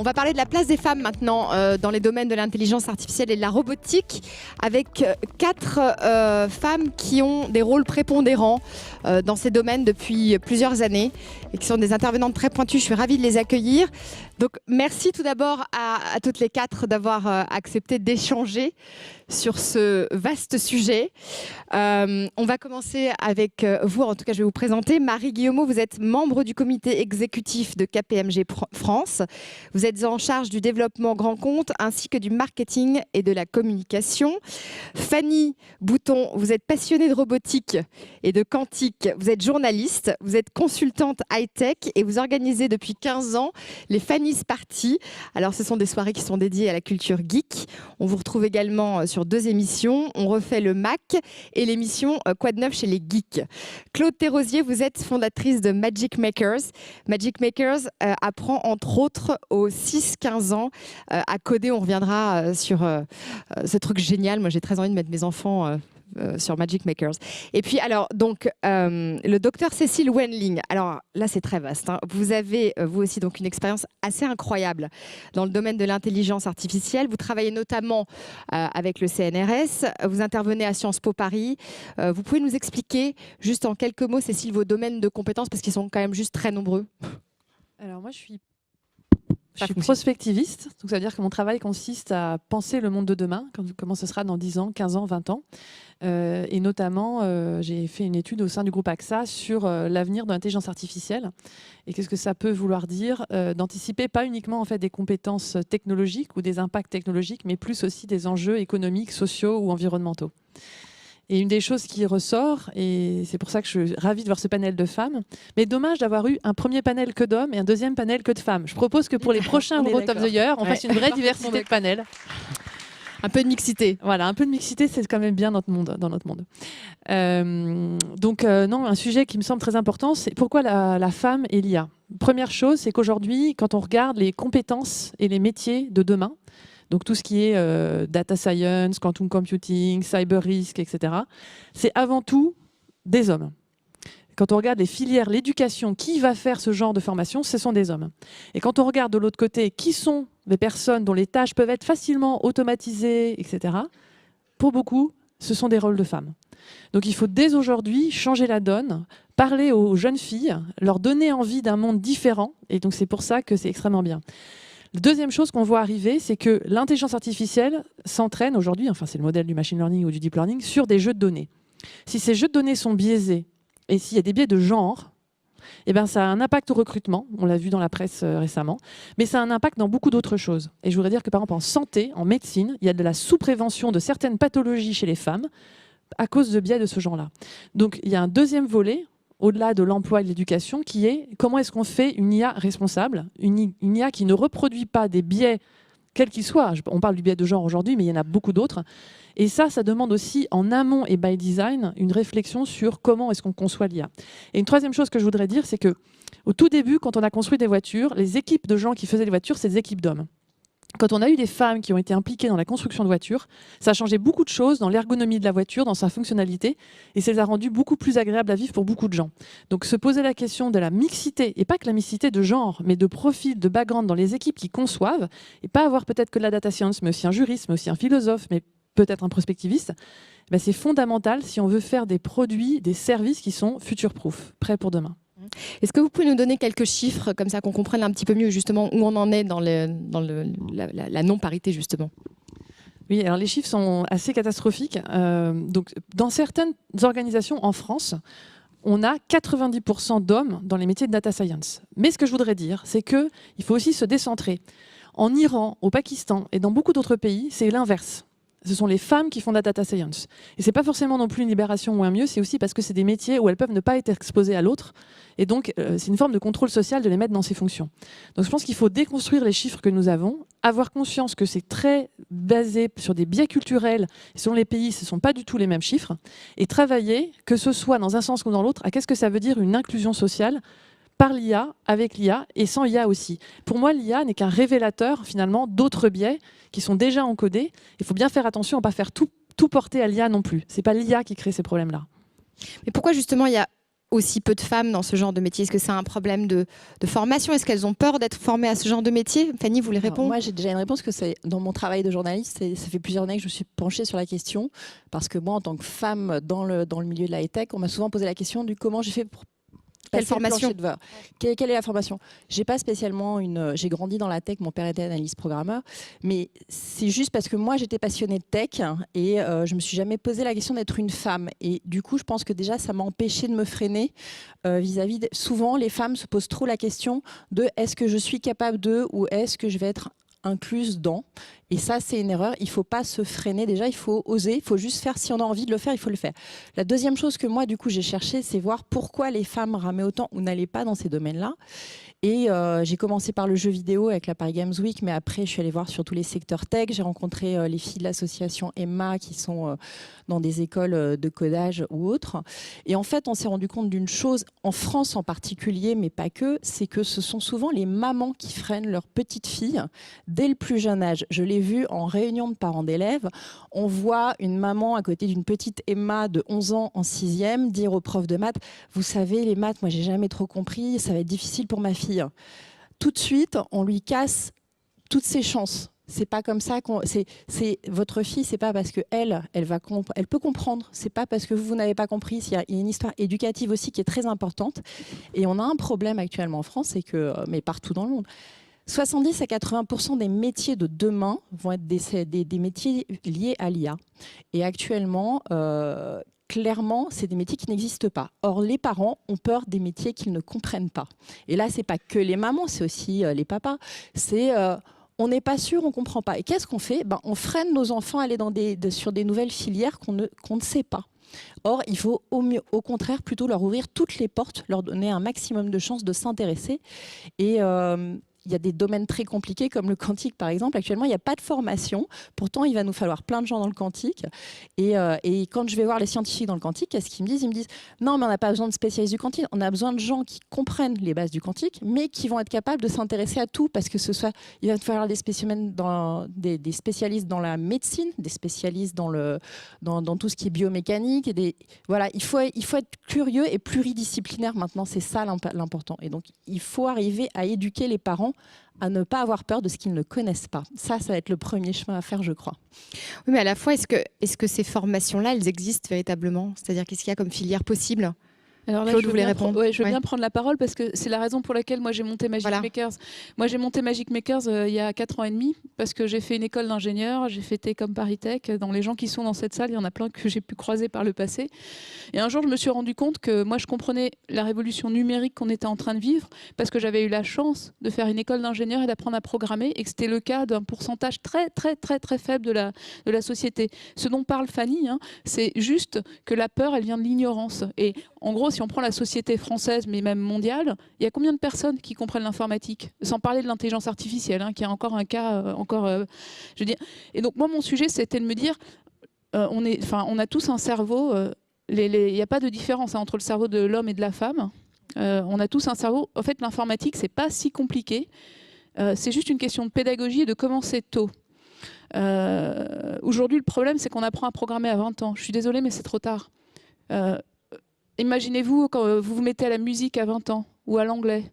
On va parler de la place des femmes maintenant dans les domaines de l'intelligence artificielle et de la robotique avec 4 femmes qui ont des rôles prépondérants dans ces domaines depuis plusieurs années et qui sont des intervenantes très pointues. Je suis ravie de les accueillir. Donc merci tout d'abord à toutes les 4 d'avoir accepté d'échanger sur ce vaste sujet. On va commencer avec vous, en tout cas je vais vous présenter. Marie Guillemot, vous êtes membre du comité exécutif de KPMG France. Vous êtes en charge du développement grand compte ainsi que du marketing et de la communication. Fanny Bouton, vous êtes passionnée de robotique et de quantique. Vous êtes journaliste, vous êtes consultante high-tech et vous organisez depuis 15 ans les Fanny's Party. Alors ce sont des soirées qui sont dédiées à la culture geek. On vous retrouve également sur 2 émissions. On refait le Mac et l'émission Quoi de neuf chez les geeks. Claude Thérosier, vous êtes fondatrice de Magic Makers. Magic Makers apprend entre autres aux 6-15 ans à coder. On reviendra sur ce truc génial. Moi, j'ai très envie de mettre mes enfants sur Magic Makers. Et puis, alors, donc, le docteur Cécile Wenling. Alors là, c'est très vaste. Hein. Vous avez, vous aussi, donc, une expérience assez incroyable dans le domaine de l'intelligence artificielle. Vous travaillez notamment avec le CNRS. Vous intervenez à Sciences Po Paris. Vous pouvez nous expliquer, juste en quelques mots, Cécile, vos domaines de compétences, parce qu'ils sont quand même juste très nombreux. Alors, moi, je suis prospectiviste, donc ça veut dire que mon travail consiste à penser le monde de demain, comment ce sera dans 10 ans, 15 ans, 20 ans. Et notamment, j'ai fait une étude au sein du groupe AXA sur l'avenir de l'intelligence artificielle et qu'est-ce que ça peut vouloir dire d'anticiper pas uniquement en fait, des compétences technologiques ou des impacts technologiques, mais plus aussi des enjeux économiques, sociaux ou environnementaux. Et une des choses qui ressort, et c'est pour ça que je suis ravie de voir ce panel de femmes, mais dommage d'avoir eu un premier panel que d'hommes et un deuxième panel que de femmes. Je propose que pour les prochains Robot of the Year, on fasse une vraie diversité de panels. Un peu de mixité. Voilà, un peu de mixité, c'est quand même bien dans notre monde. Non, un sujet qui me semble très important, c'est pourquoi la femme et l'IA. Première chose, c'est qu'aujourd'hui, quand on regarde les compétences et les métiers de demain, donc tout ce qui est data science, quantum computing, cyber risk, etc., c'est avant tout des hommes. Quand on regarde les filières, l'éducation, qui va faire ce genre de formation, ce sont des hommes. Et quand on regarde de l'autre côté, qui sont les personnes dont les tâches peuvent être facilement automatisées, etc., pour beaucoup, ce sont des rôles de femmes. Donc il faut dès aujourd'hui changer la donne, parler aux jeunes filles, leur donner envie d'un monde différent, et donc c'est pour ça que c'est extrêmement bien. La deuxième chose qu'on voit arriver, c'est que l'intelligence artificielle s'entraîne aujourd'hui, enfin c'est le modèle du machine learning ou du deep learning, sur des jeux de données. Si ces jeux de données sont biaisés et s'il y a des biais de genre, eh ben, ça a un impact au recrutement, on l'a vu dans la presse récemment, mais ça a un impact dans beaucoup d'autres choses. Et je voudrais dire que par exemple en santé, en médecine, il y a de la sous-prévention de certaines pathologies chez les femmes à cause de biais de ce genre-là. Donc il y a un deuxième volet, au-delà de l'emploi et de l'éducation, qui est comment est-ce qu'on fait une IA responsable, une IA qui ne reproduit pas des biais, quels qu'ils soient. On parle du biais de genre aujourd'hui, mais il y en a beaucoup d'autres. Et ça demande aussi, en amont et by design, une réflexion sur comment est-ce qu'on conçoit l'IA. Et une troisième chose que je voudrais dire, c'est qu'au tout début, quand on a construit des voitures, les équipes de gens qui faisaient les voitures, c'est des équipes d'hommes. Quand on a eu des femmes qui ont été impliquées dans la construction de voitures, ça a changé beaucoup de choses dans l'ergonomie de la voiture, dans sa fonctionnalité, et ça les a rendues beaucoup plus agréables à vivre pour beaucoup de gens. Donc se poser la question de la mixité, et pas que la mixité de genre, mais de profil, de background dans les équipes qui conçoivent, et pas avoir peut-être que de la data science, mais aussi un juriste, mais aussi un philosophe, mais peut-être un prospectiviste, ben c'est fondamental si on veut faire des produits, des services qui sont future-proof, prêts pour demain. Est-ce que vous pouvez nous donner quelques chiffres, comme ça qu'on comprenne un petit peu mieux justement où on en est dans la non-parité justement? Oui, alors les chiffres sont assez catastrophiques. Donc, dans certaines organisations en France, on a 90% d'hommes dans les métiers de data science. Mais ce que je voudrais dire, c'est qu'il faut aussi se décentrer. En Iran, au Pakistan et dans beaucoup d'autres pays, c'est l'inverse. Ce sont les femmes qui font de la data science. Et ce n'est pas forcément non plus une libération ou un mieux, c'est aussi parce que c'est des métiers où elles peuvent ne pas être exposées à l'autre. Et donc, c'est une forme de contrôle social de les mettre dans ces fonctions. Donc, je pense qu'il faut déconstruire les chiffres que nous avons, avoir conscience que c'est très basé sur des biais culturels. Et selon les pays, ce ne sont pas du tout les mêmes chiffres. Et travailler, que ce soit dans un sens ou dans l'autre, à qu'est-ce que ça veut dire une inclusion sociale par l'IA, avec l'IA et sans IA aussi. Pour moi, l'IA n'est qu'un révélateur finalement d'autres biais qui sont déjà encodés. Il faut bien faire attention à ne pas faire tout porter à l'IA non plus. Ce n'est pas l'IA qui crée ces problèmes-là. Mais pourquoi justement il y a aussi peu de femmes dans ce genre de métier? Est-ce que c'est un problème de formation? Est-ce qu'elles ont peur d'être formées à ce genre de métier? Fanny, vous voulez répondre? Moi, j'ai déjà une réponse que c'est dans mon travail de journaliste. Ça fait plusieurs années que je me suis penchée sur la question parce que moi, en tant que femme dans le milieu de la high-tech, on m'a souvent posé la question du comment j'ai fait pour quelle formation? Quelle est la formation? J'ai pas spécialement j'ai grandi dans la tech, mon père était analyste programmeur, mais c'est juste parce que moi j'étais passionnée de tech et je me suis jamais posé la question d'être une femme. Et du coup, je pense que déjà ça m'a empêchée de me freiner vis-à-vis souvent les femmes se posent trop la question de est-ce que je suis capable de ou est-ce que je vais être incluse dans. Et ça, c'est une erreur. Il ne faut pas se freiner. Déjà, il faut oser. Il faut juste faire. Si on a envie de le faire, il faut le faire. La deuxième chose que moi, du coup, j'ai cherché, c'est voir pourquoi les femmes ramaient autant ou n'allaient pas dans ces domaines-là. Et j'ai commencé par le jeu vidéo avec la Paris Games Week, mais après, je suis allée voir sur tous les secteurs tech. J'ai rencontré les filles de l'association Emma qui sont dans des écoles de codage ou autres. Et en fait, on s'est rendu compte d'une chose, en France en particulier, mais pas que, c'est que ce sont souvent les mamans qui freinent leurs petites filles dès le plus jeune âge. Je l'ai vu en réunion de parents d'élèves. On voit une maman à côté d'une petite Emma de 11 ans en 6e dire au prof de maths « Vous savez, les maths, moi, j'ai jamais trop compris, ça va être difficile pour ma fille. » Tout de suite, on lui casse toutes ses chances. C'est pas comme ça c'est votre fille, c'est pas parce que elle peut comprendre. C'est pas parce que vous n'avez pas compris. Il y a une histoire éducative aussi qui est très importante. Et on a un problème actuellement en France, c'est que, mais partout dans le monde, 70 à 80% des métiers de demain vont être des métiers liés à l'IA. Et actuellement, clairement, c'est des métiers qui n'existent pas. Or, les parents ont peur des métiers qu'ils ne comprennent pas. Et là, c'est pas que les mamans, c'est aussi les papas. C'est on n'est pas sûr, on ne comprend pas. Et qu'est-ce qu'on fait? On freine nos enfants à aller sur des nouvelles filières qu'on ne sait pas. Or, il faut au contraire plutôt leur ouvrir toutes les portes, leur donner un maximum de chances de s'intéresser. Et il y a des domaines très compliqués comme le quantique par exemple. Actuellement, il n'y a pas de formation. Pourtant, il va nous falloir plein de gens dans le quantique. Et quand je vais voir les scientifiques dans le quantique, qu'est-ce qu'ils me disent? Ils me disent non, mais on n'a pas besoin de spécialistes du quantique. On a besoin de gens qui comprennent les bases du quantique, mais qui vont être capables de s'intéresser à tout. Parce que il va falloir des spécialistes dans la médecine, des spécialistes dans tout ce qui est biomécanique. Voilà, il faut être curieux et pluridisciplinaire maintenant. C'est ça l'important. Et donc, il faut arriver à éduquer les parents à ne pas avoir peur de ce qu'ils ne connaissent pas. Ça va être le premier chemin à faire, je crois. Oui, mais à la fois, est-ce que ces formations-là, elles existent véritablement? C'est-à-dire, qu'est-ce qu'il y a comme filière possible? Alors là, Claude, vous voulez répondre? Je veux bien prendre la parole parce que c'est la raison pour laquelle moi j'ai monté Magic Makers. Moi j'ai monté Magic Makers il y a 4 ans et demi parce que j'ai fait une école d'ingénieur, j'ai fait Técom Paris Tech. Dans les gens qui sont dans cette salle, il y en a plein que j'ai pu croiser par le passé. Et un jour, je me suis rendu compte que moi je comprenais la révolution numérique qu'on était en train de vivre parce que j'avais eu la chance de faire une école d'ingénieur et d'apprendre à programmer et que c'était le cas d'un pourcentage très très très très faible de la société. Ce dont parle Fanny, c'est juste que la peur, elle vient de l'ignorance. Et en gros, si on prend la société française, mais même mondiale, il y a combien de personnes qui comprennent l'informatique? Sans parler de l'intelligence artificielle, qui est encore un cas, je veux dire. Et donc moi, mon sujet, c'était de me dire, on a tous un cerveau. Il n'y a pas de différence entre le cerveau de l'homme et de la femme. On a tous un cerveau. En fait, l'informatique, c'est pas si compliqué. C'est juste une question de pédagogie et de commencer tôt. Aujourd'hui, le problème, c'est qu'on apprend à programmer à 20 ans. Je suis désolée, mais c'est trop tard. Imaginez-vous quand vous vous mettez à la musique à 20 ans ou à l'anglais.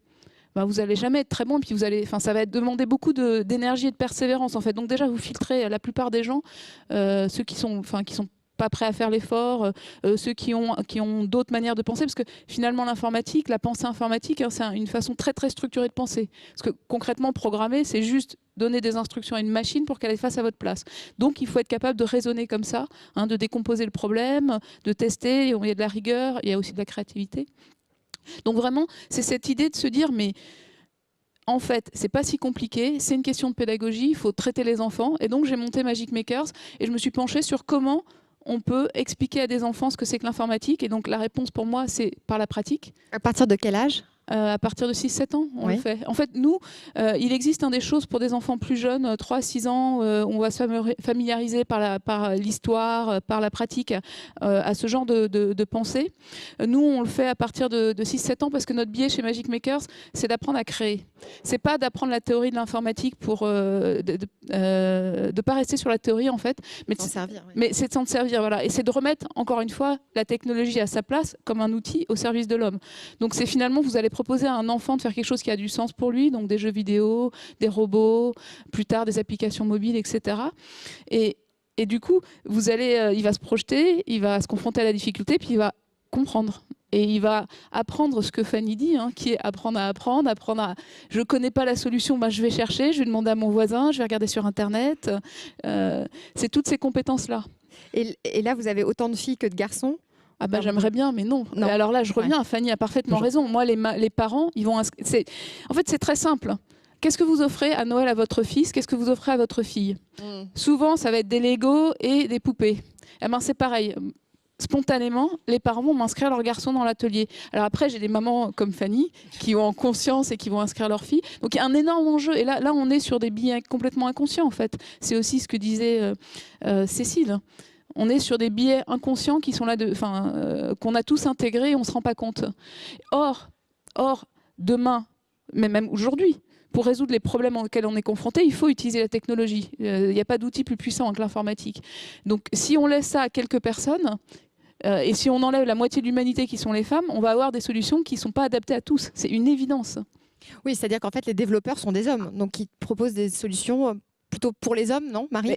Vous n'allez jamais être très bon, puis ça va demander beaucoup d'énergie et de persévérance en fait. Donc déjà, vous filtrez la plupart des gens, ceux qui sont pas prêts à faire l'effort, ceux qui ont d'autres manières de penser, parce que finalement l'informatique, la pensée informatique, c'est une façon très très structurée de penser. Parce que concrètement, programmer, c'est juste donner des instructions à une machine pour qu'elle les fasse à votre place. Donc il faut être capable de raisonner comme ça, de décomposer le problème, de tester, il y a de la rigueur, il y a aussi de la créativité. Donc vraiment, c'est cette idée de se dire, mais en fait, c'est pas si compliqué, c'est une question de pédagogie, il faut traiter les enfants. Et donc j'ai monté Magic Makers et je me suis penchée sur comment on peut expliquer à des enfants ce que c'est que l'informatique. Et donc la réponse pour moi, c'est par la pratique. À partir de quel âge? À partir de 6-7 ans, on Oui. le fait. En fait, nous, il existe des choses pour des enfants plus jeunes, 3-6 ans, on va se familiariser par l'histoire, par la pratique, à ce genre de pensée. Nous, on le fait à partir de 6-7 ans parce que notre biais chez Magic Makers, c'est d'apprendre à créer. C'est pas d'apprendre la théorie de l'informatique pour de pas rester sur la théorie, en fait, mais S'en servir. Oui. mais c'est de s'en servir, voilà. Et c'est de remettre, encore une fois, la technologie à sa place comme un outil au service de l'homme. Donc c'est finalement, vous allez proposer à un enfant de faire quelque chose qui a du sens pour lui, donc des jeux vidéo, des robots, plus tard des applications mobiles, etc. Et du coup, il va se projeter, il va se confronter à la difficulté, puis il va comprendre. Et il va apprendre ce que Fanny dit, qui est apprendre à apprendre à... Je ne connais pas la solution, je vais chercher, je vais demander à mon voisin, je vais regarder sur Internet. C'est toutes ces compétences-là. Et là, vous avez autant de filles que de garçons. J'aimerais bien, mais non. Non. Et alors là, je reviens, Fanny a parfaitement raison. Moi, les parents, ils vont... En fait, c'est très simple. Qu'est-ce que vous offrez à Noël à votre fils? Qu'est-ce que vous offrez à votre fille? Souvent, ça va être des Legos et des poupées. Eh ben, c'est pareil. Spontanément, les parents vont inscrire leur garçon dans l'atelier. Alors après, j'ai des mamans comme Fanny qui ont conscience et qui vont inscrire leur fille. Donc il y a un énorme enjeu. Et là, on est sur des biais complètement inconscients, en fait. C'est aussi ce que disait Cécile. On est sur des biais inconscients qui sont là, qu'on a tous intégrés et on ne se rend pas compte. Or, demain, mais même aujourd'hui, pour résoudre les problèmes auxquels on est confronté, il faut utiliser la technologie. Il n'y a pas d'outil plus puissant que l'informatique. Donc si on laisse ça à quelques personnes, et si on enlève la moitié de l'humanité qui sont les femmes, on va avoir des solutions qui ne sont pas adaptées à tous. C'est une évidence. Oui, c'est-à-dire qu'en fait, les développeurs sont des hommes, donc ils proposent des solutions plutôt pour les hommes, non, Marie?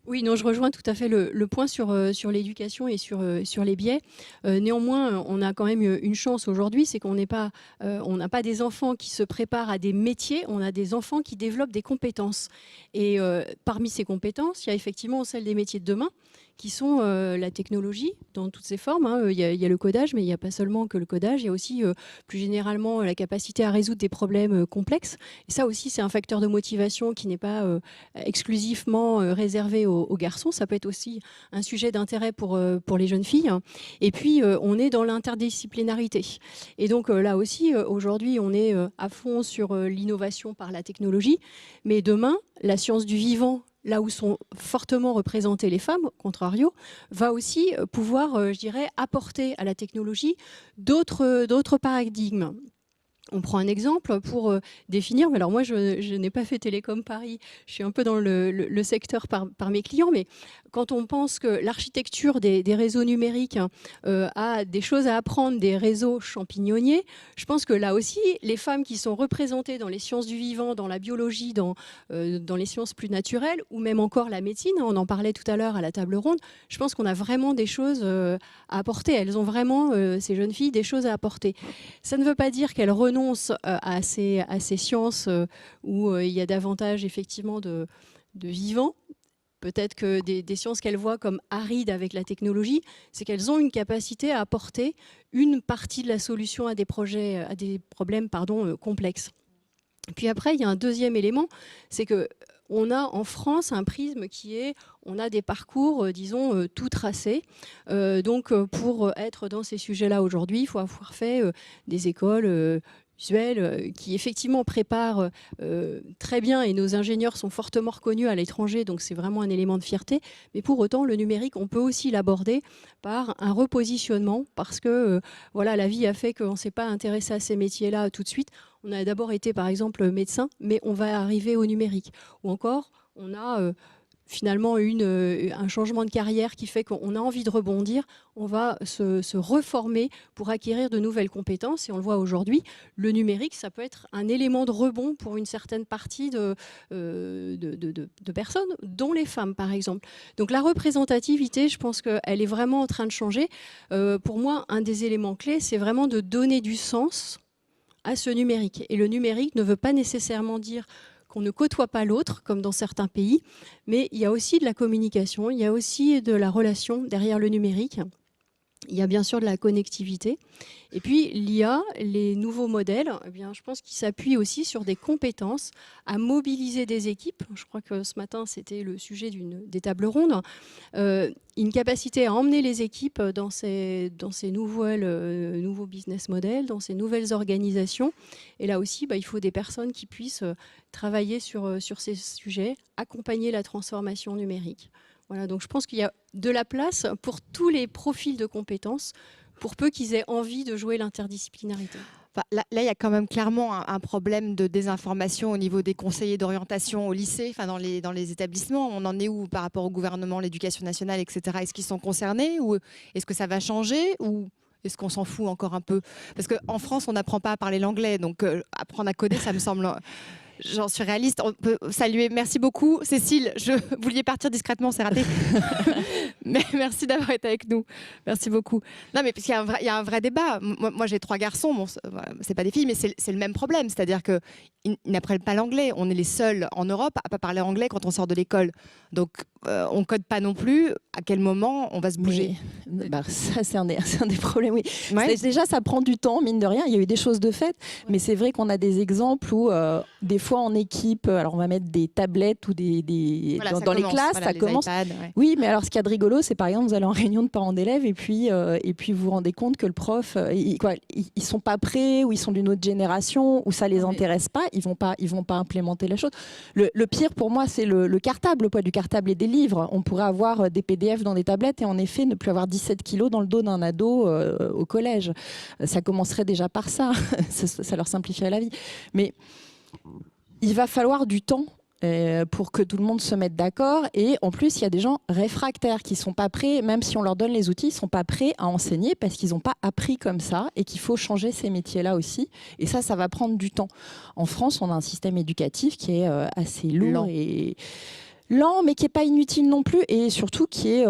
Oui, non, je rejoins tout à fait le point sur l'éducation et sur les biais. Néanmoins, on a quand même une chance aujourd'hui, c'est qu'on n'a pas des enfants qui se préparent à des métiers, on a des enfants qui développent des compétences. Et parmi ces compétences, il y a effectivement celles des métiers de demain, qui sont la technologie dans toutes ses formes. Il y a le codage, mais il n'y a pas seulement que le codage, il y a aussi plus généralement la capacité à résoudre des problèmes complexes. Et ça aussi, c'est un facteur de motivation qui n'est pas exclusivement réservé aux garçons. Ça peut être aussi un sujet d'intérêt pour les jeunes filles. Et puis, on est dans l'interdisciplinarité. Et donc là aussi, aujourd'hui, on est à fond sur l'innovation par la technologie. Mais demain, la science du vivant, là où sont fortement représentées les femmes, contrario, va aussi pouvoir, je dirais, apporter à la technologie d'autres paradigmes. On prend un exemple pour définir, alors moi je n'ai pas fait Télécom Paris, je suis un peu dans le secteur par mes clients, mais quand on pense que l'architecture des réseaux numériques a des choses à apprendre des réseaux champignonniers, je pense que là aussi, les femmes qui sont représentées dans les sciences du vivant, dans la biologie, dans les sciences plus naturelles, ou même encore la médecine, on en parlait tout à l'heure à la table ronde, je pense qu'on a vraiment des choses à apporter. Elles ont vraiment, ces jeunes filles, des choses à apporter. Ça ne veut pas dire qu'elles renoncent à ces sciences où il y a davantage effectivement de vivants. Peut-être que des sciences qu'elles voient comme arides avec la technologie, c'est qu'elles ont une capacité à apporter une partie de la solution à des problèmes complexes. Puis après, il y a un deuxième élément, c'est que on a en France un prisme qui est, on a des parcours, disons, tout tracés. Donc, pour être dans ces sujets-là aujourd'hui, il faut avoir fait des écoles visuelles qui effectivement préparent très bien, et nos ingénieurs sont fortement reconnus à l'étranger, donc c'est vraiment un élément de fierté. Mais pour autant, le numérique, on peut aussi l'aborder par un repositionnement, parce que voilà, la vie a fait qu'on ne s'est pas intéressé à ces métiers-là tout de suite. On a d'abord été, par exemple, médecin, mais on va arriver au numérique. Ou encore, on a finalement un changement de carrière qui fait qu'on a envie de rebondir. On va se reformer pour acquérir de nouvelles compétences. Et on le voit aujourd'hui, le numérique, ça peut être un élément de rebond pour une certaine partie de personnes, dont les femmes, par exemple. Donc la représentativité, je pense qu'elle est vraiment en train de changer. Pour moi, un des éléments clés, c'est vraiment de donner du sens à ce numérique. Et le numérique ne veut pas nécessairement dire qu'on ne côtoie pas l'autre, comme dans certains pays, mais il y a aussi de la communication, il y a aussi de la relation derrière le numérique. Il y a bien sûr de la connectivité. Et puis l'IA, les nouveaux modèles, eh bien, je pense qu'ils s'appuient aussi sur des compétences à mobiliser des équipes. Je crois que ce matin, c'était le sujet des tables rondes. Une capacité à emmener les équipes dans ces nouveaux business models, dans ces nouvelles organisations. Et là aussi, il faut des personnes qui puissent travailler sur ces sujets, accompagner la transformation numérique. Voilà, donc je pense qu'il y a de la place pour tous les profils de compétences, pour peu qu'ils aient envie de jouer l'interdisciplinarité. Enfin, là, il y a quand même clairement un problème de désinformation au niveau des conseillers d'orientation au lycée, enfin dans les établissements. On en est où par rapport au gouvernement, l'éducation nationale, etc. Est-ce qu'ils sont concernés ou est-ce que ça va changer ou est-ce qu'on s'en fout encore un peu? Parce qu'en France, on n'apprend pas à parler l'anglais, donc apprendre à coder, ça me semble... J'en suis réaliste. On peut saluer. Merci beaucoup, Cécile. Vous vouliez partir discrètement, c'est raté. Mais merci d'avoir été avec nous. Merci beaucoup. Non, mais parce qu'il y a un vrai débat. Moi j'ai 3 garçons. Bon, c'est pas des filles, mais c'est le même problème. C'est-à-dire qu'ils n'apprennent pas l'anglais. On est les seuls en Europe à pas parler anglais quand on sort de l'école. Donc on code pas non plus. À quel moment on va se bouger? Ça, c'est un des problèmes. Oui. Ouais. Déjà, ça prend du temps, mine de rien. Il y a eu des choses de fait, mais c'est vrai qu'on a des exemples où des fois en équipe, alors on va mettre des tablettes ou voilà, dans les classes, voilà, ça commence. IPads, ouais. Oui, mais alors ce qu'il y a de rigolo, c'est par exemple vous allez en réunion de parents d'élèves et puis vous vous rendez compte que le prof, ils sont pas prêts ou ils sont d'une autre génération ou ça les intéresse pas, ils vont pas implémenter la chose. Le pire pour moi, c'est le cartable, le poids du cartable et des livres. On pourrait avoir des PDF dans des tablettes et en effet ne plus avoir 17 kilos dans le dos d'un ado au collège. Ça commencerait déjà par ça. Ça leur simplifierait la vie. Mais il va falloir du temps pour que tout le monde se mette d'accord. Et en plus, il y a des gens réfractaires qui ne sont pas prêts, même si on leur donne les outils, ils ne sont pas prêts à enseigner parce qu'ils n'ont pas appris comme ça et qu'il faut changer ces métiers-là aussi. Et ça va prendre du temps. En France, on a un système éducatif qui est assez lourd et... lent, mais qui n'est pas inutile non plus, et surtout qui est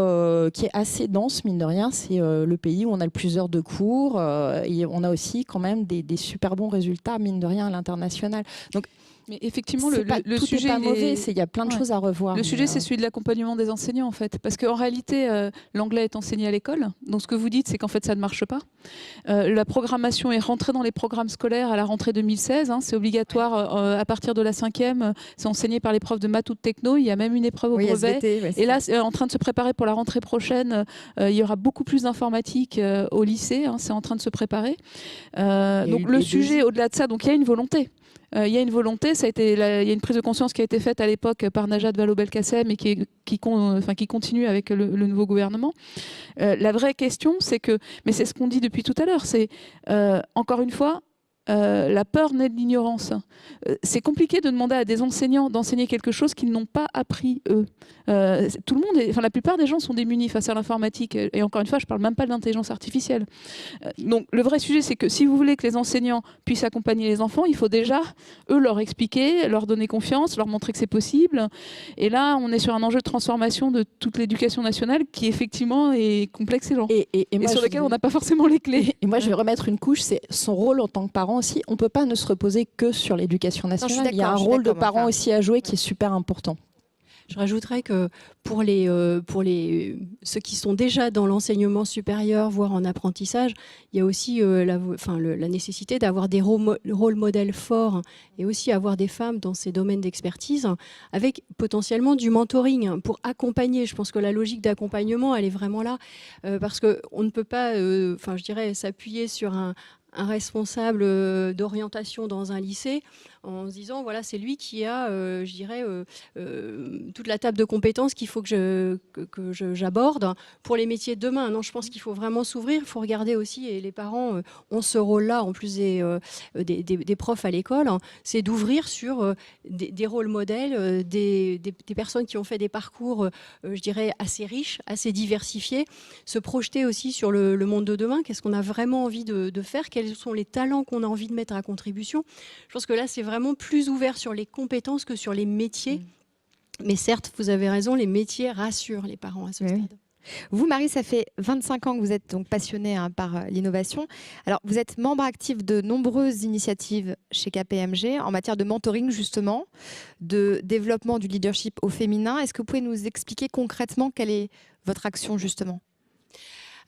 assez dense, mine de rien. C'est le pays où on a le plus d'heures de cours, et on a aussi quand même des super bons résultats, mine de rien, à l'international. Donc, mais effectivement, le sujet n'est pas mauvais, il y a plein de choses à revoir. Le sujet, c'est celui de l'accompagnement des enseignants, en fait. Parce qu'en réalité, l'anglais est enseigné à l'école. Donc, ce que vous dites, c'est qu'en fait, ça ne marche pas. La programmation est rentrée dans les programmes scolaires à la rentrée 2016. Hein, c'est obligatoire à partir de la 5e. C'est enseigné par les profs de maths ou de techno. Il y a même une épreuve au brevet. SVT, et là, c'est en train de se préparer pour la rentrée prochaine. Il y aura beaucoup plus d'informatique au lycée. Hein, c'est en train de se préparer. Donc, le sujet, au-delà de ça, donc il y a une volonté. Il y a une volonté, il y a une prise de conscience qui a été faite à l'époque par Najat Vallaud-Belkacem et qui continue avec le nouveau gouvernement. La vraie question, c'est que, mais c'est ce qu'on dit depuis tout à l'heure, c'est encore une fois, la peur naît de l'ignorance. C'est compliqué de demander à des enseignants d'enseigner quelque chose qu'ils n'ont pas appris eux. Tout le monde, la plupart des gens sont démunis face à l'informatique. Et encore une fois, je ne parle même pas de l'intelligence artificielle. Donc le vrai sujet, c'est que si vous voulez que les enseignants puissent accompagner les enfants, il faut déjà, eux, leur expliquer, leur donner confiance, leur montrer que c'est possible. Et là, on est sur un enjeu de transformation de toute l'éducation nationale qui, effectivement, est complexe et lent. Et sur lequel on n'a pas forcément les clés. Et moi, je vais remettre une couche, c'est son rôle en tant que parent aussi. On ne peut pas ne se reposer que sur l'éducation nationale. Il y a un rôle de parent aussi à jouer qui est super important. Je rajouterais que pour ceux qui sont déjà dans l'enseignement supérieur, voire en apprentissage, il y a aussi la nécessité d'avoir des rôles modèles forts et aussi avoir des femmes dans ces domaines d'expertise avec potentiellement du mentoring pour accompagner. Je pense que la logique d'accompagnement, elle est vraiment là parce qu'on ne peut pas, s'appuyer sur un responsable d'orientation dans un lycée en se disant voilà, c'est lui qui a toute la table de compétences qu'il faut que j'aborde pour les métiers de demain. Non, je pense qu'il faut vraiment s'ouvrir, il faut regarder aussi, et les parents ont ce rôle-là en plus des profs à l'école, hein, c'est d'ouvrir sur des rôles modèles, des personnes qui ont fait des parcours assez riches, assez diversifiés, se projeter aussi sur le monde de demain, qu'est-ce qu'on a vraiment envie de faire, quels sont les talents qu'on a envie de mettre à contribution. Je pense que là, c'est vraiment plus ouvert sur les compétences que sur les métiers. Mais certes, vous avez raison, les métiers rassurent les parents à ce stade. Vous, Marie, ça fait 25 ans que vous êtes donc passionnée par l'innovation. Alors, vous êtes membre actif de nombreuses initiatives chez KPMG en matière de mentoring, justement, de développement du leadership au féminin. Est-ce que vous pouvez nous expliquer concrètement quelle est votre action, justement ?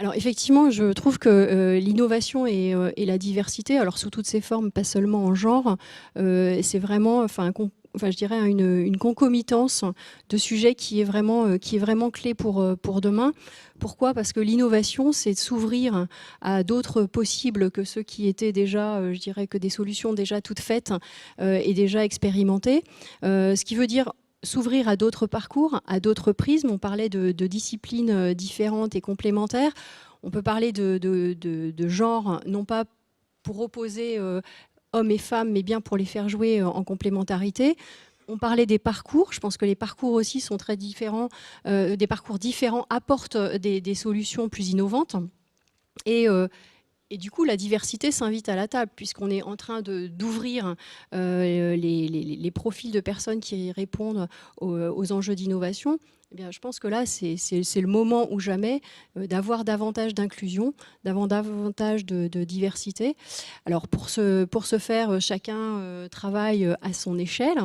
Alors effectivement, je trouve que l'innovation et la diversité, alors sous toutes ses formes, pas seulement en genre, c'est vraiment, je dirais une concomitance de sujets qui est vraiment clé pour demain. Pourquoi ? Parce que l'innovation, c'est de s'ouvrir à d'autres possibles que ceux qui étaient déjà, je dirais que des solutions déjà toutes faites et déjà expérimentées. Ce qui veut dire s'ouvrir à d'autres parcours, à d'autres prismes. On parlait de disciplines différentes et complémentaires. On peut parler de genre, non pas pour opposer hommes et femmes, mais bien pour les faire jouer en complémentarité. On parlait des parcours. Je pense que les parcours aussi sont très différents. Des parcours différents apportent des solutions plus innovantes. Et du coup, la diversité s'invite à la table, puisqu'on est en train d'ouvrir les profils de personnes qui répondent aux enjeux d'innovation. Eh bien, je pense que là, c'est le moment ou jamais d'avoir davantage d'inclusion, d'avoir davantage de diversité. Alors, pour ce faire, chacun travaille à son échelle.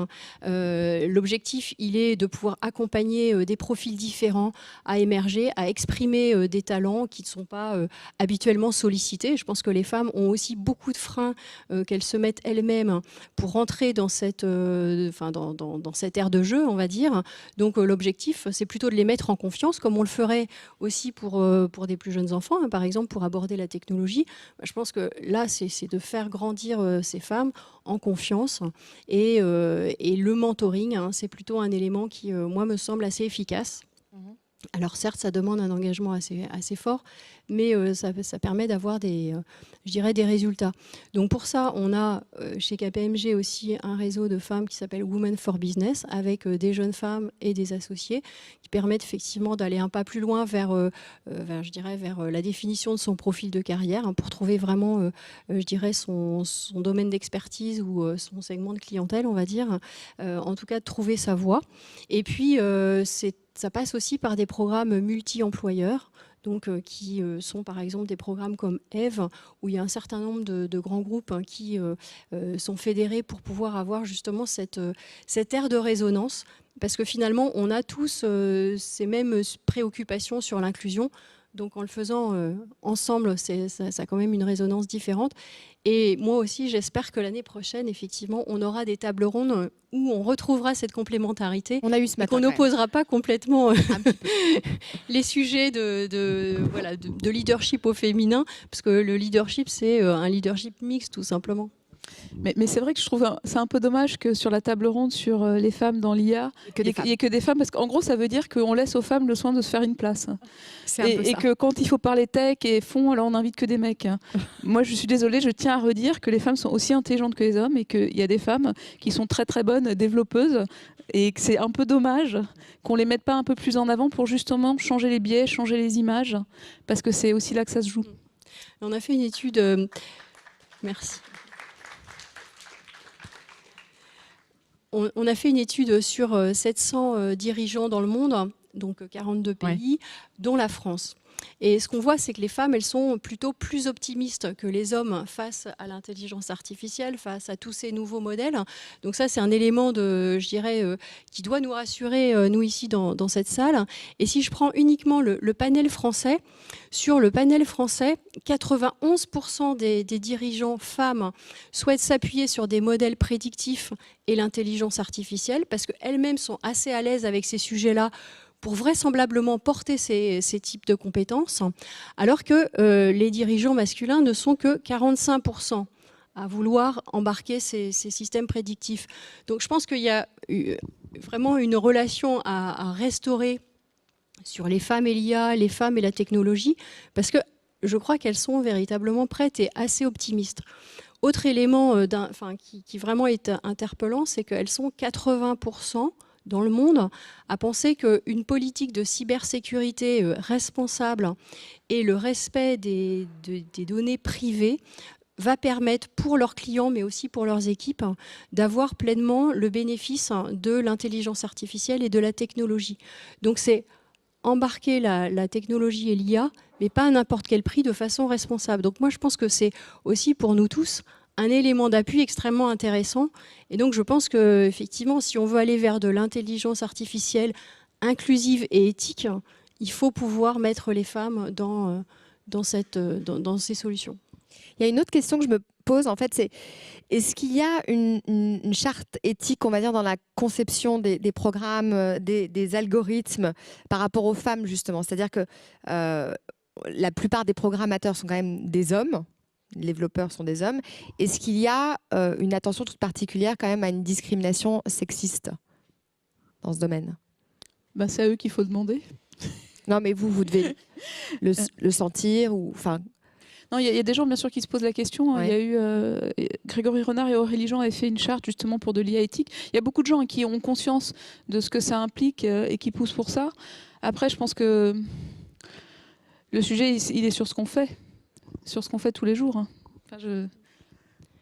L'objectif, il est de pouvoir accompagner des profils différents à émerger, à exprimer des talents qui ne sont pas habituellement sollicités. Je pense que les femmes ont aussi beaucoup de freins qu'elles se mettent elles-mêmes pour rentrer dans cette ère de jeu, on va dire. Donc, l'objectif, c'est plutôt de les mettre en confiance, comme on le ferait aussi pour des plus jeunes enfants, hein, par exemple, pour aborder la technologie. Je pense que là, c'est de faire grandir ces femmes en confiance. Et le mentoring, hein, c'est plutôt un élément qui, moi, me semble assez efficace. Alors certes, ça demande un engagement assez fort, mais ça permet d'avoir des résultats. Donc pour ça, on a chez KPMG aussi un réseau de femmes qui s'appelle Women for Business, avec des jeunes femmes et des associés, qui permettent effectivement d'aller un pas plus loin vers la définition de son profil de carrière, hein, pour trouver vraiment, son domaine d'expertise ou son segment de clientèle, on va dire. En tout cas, de trouver sa voie. Et puis, ça passe aussi par des programmes multi-employeurs, donc, qui sont par exemple des programmes comme EVE, où il y a un certain nombre de grands groupes, hein, qui sont fédérés pour pouvoir avoir justement cette aire de résonance, parce que finalement, on a tous ces mêmes préoccupations sur l'inclusion. Donc en le faisant ensemble, ça a quand même une résonance différente. Et moi aussi, j'espère que l'année prochaine, effectivement, on aura des tables rondes où on retrouvera cette complémentarité. On a eu ce matin. Qu'on n'opposera pas complètement les sujets de leadership au féminin, parce que le leadership, c'est un leadership mixte, tout simplement. Mais c'est vrai que je trouve c'est un peu dommage que sur la table ronde sur les femmes dans l'IA, il n'y ait que des femmes, parce qu'en gros ça veut dire qu'on laisse aux femmes le soin de se faire une place. Et que quand il faut parler tech et fond, alors on n'invite que des mecs. Moi je suis désolée, je tiens à redire que les femmes sont aussi intelligentes que les hommes et qu'il y a des femmes qui sont très très bonnes développeuses, et que c'est un peu dommage qu'on les mette pas un peu plus en avant pour justement changer les biais, changer les images, parce que c'est aussi là que ça se joue. On a fait une étude... Merci. On a fait une étude sur 700 dirigeants dans le monde, donc 42 pays, dont la France. Et ce qu'on voit, c'est que les femmes, elles sont plutôt plus optimistes que les hommes face à l'intelligence artificielle, face à tous ces nouveaux modèles. Donc ça, c'est un élément, qui doit nous rassurer, nous ici dans cette salle. Et si je prends uniquement le panel français, sur le panel français, 91% des dirigeants femmes souhaitent s'appuyer sur des modèles prédictifs et l'intelligence artificielle, parce qu'elles-mêmes sont assez à l'aise avec ces sujets-là, pour vraisemblablement porter ces types de compétences, alors que les dirigeants masculins ne sont que 45% à vouloir embarquer ces systèmes prédictifs. Donc je pense qu'il y a vraiment une relation à restaurer sur les femmes et l'IA, les femmes et la technologie, parce que je crois qu'elles sont véritablement prêtes et assez optimistes. Autre élément qui vraiment est interpellant, c'est qu'elles sont 80% dans le monde à penser qu'une politique de cybersécurité responsable et le respect des données privées va permettre pour leurs clients, mais aussi pour leurs équipes, d'avoir pleinement le bénéfice de l'intelligence artificielle et de la technologie. Donc c'est embarquer la technologie et l'IA, mais pas à n'importe quel prix, de façon responsable. Donc moi je pense que c'est aussi pour nous tous un élément d'appui extrêmement intéressant. Et donc je pense qu'effectivement, si on veut aller vers de l'intelligence artificielle inclusive et éthique, il faut pouvoir mettre les femmes dans ces solutions. Il y a une autre question que je me pose, en fait, c'est est-ce qu'il y a une charte éthique, on va dire, dans la conception des programmes, des algorithmes par rapport aux femmes, justement? C'est-à-dire que la plupart des programmateurs sont quand même des hommes, les développeurs sont des hommes. Est-ce qu'il y a une attention toute particulière quand même à une discrimination sexiste dans ce domaine? Bah, c'est à eux qu'il faut demander. Non, mais vous devez le sentir ou... Non, il y a des gens bien sûr qui se posent la question. Ouais. Il y a eu Grégory Renard et Aurélie Jean avaient fait une charte justement pour de l'IA éthique. Il y a beaucoup de gens qui ont conscience de ce que ça implique et qui poussent pour ça. Après, je pense que le sujet, il est sur ce qu'on fait tous les jours. Enfin,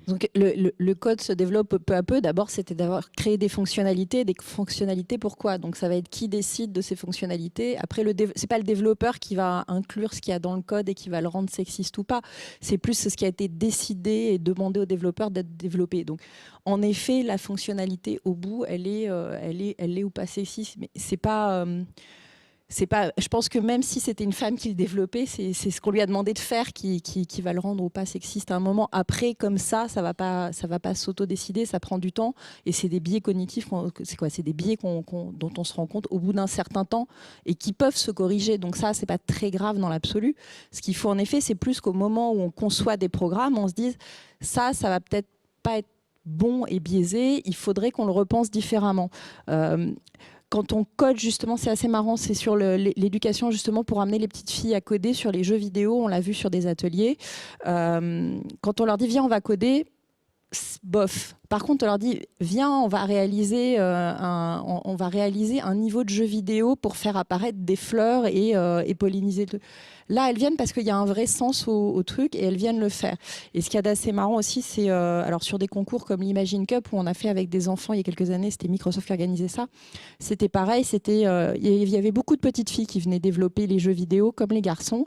Donc le code se développe peu à peu. D'abord, c'était d'avoir créé des fonctionnalités. Des fonctionnalités, pourquoi? Donc ça va être qui décide de ces fonctionnalités. Après, c'est pas le développeur qui va inclure ce qu'il y a dans le code et qui va le rendre sexiste ou pas. C'est plus ce qui a été décidé et demandé aux développeurs d'être développé. Donc en effet, la fonctionnalité au bout, elle est ou pas sexiste. Mais c'est pas... je pense que même si c'était une femme qui le développait, c'est ce qu'on lui a demandé de faire qui va le rendre ou pas sexiste à un moment. Après, comme ça va pas s'auto-décider, ça prend du temps. Et c'est des biais cognitifs, c'est des biais dont on se rend compte au bout d'un certain temps et qui peuvent se corriger. Donc ça, c'est pas très grave dans l'absolu. Ce qu'il faut en effet, c'est plus qu'au moment où on conçoit des programmes, on se dise ça va peut-être pas être bon et biaisé, il faudrait qu'on le repense différemment. Quand on code, justement, c'est assez marrant, c'est sur l'éducation, justement, pour amener les petites filles à coder sur les jeux vidéo. On l'a vu sur des ateliers. Quand on leur dit, viens, on va coder, bof. Par contre, on leur dit, viens, on va réaliser un niveau de jeu vidéo pour faire apparaître des fleurs et polliniser. Là, elles viennent parce qu'il y a un vrai sens au truc et elles viennent le faire. Et ce qu'il y a d'assez marrant aussi, c'est alors sur des concours comme l'Imagine Cup où on a fait avec des enfants il y a quelques années, c'était Microsoft qui organisait ça. C'était pareil, il y avait beaucoup de petites filles qui venaient développer les jeux vidéo comme les garçons.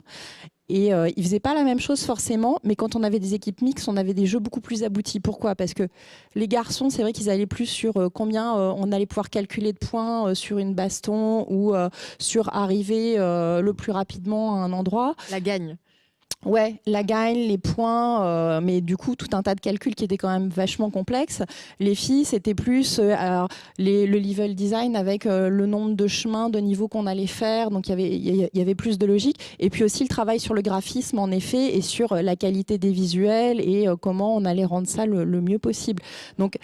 Et ils faisaient pas la même chose forcément, mais quand on avait des équipes mixtes, on avait des jeux beaucoup plus aboutis. Pourquoi? Parce que les garçons, c'est vrai qu'ils allaient plus sur combien on allait pouvoir calculer de points sur une baston ou sur arriver le plus rapidement à un endroit. La gagne. Ouais, la gagne, les points, mais du coup, tout un tas de calculs qui étaient quand même vachement complexes. Les filles, c'était plus le level design avec le nombre de chemins, de niveaux qu'on allait faire. Donc, il y avait plus de logique. Et puis aussi, le travail sur le graphisme, en effet, et sur la qualité des visuels et comment on allait rendre ça le mieux possible. Donc,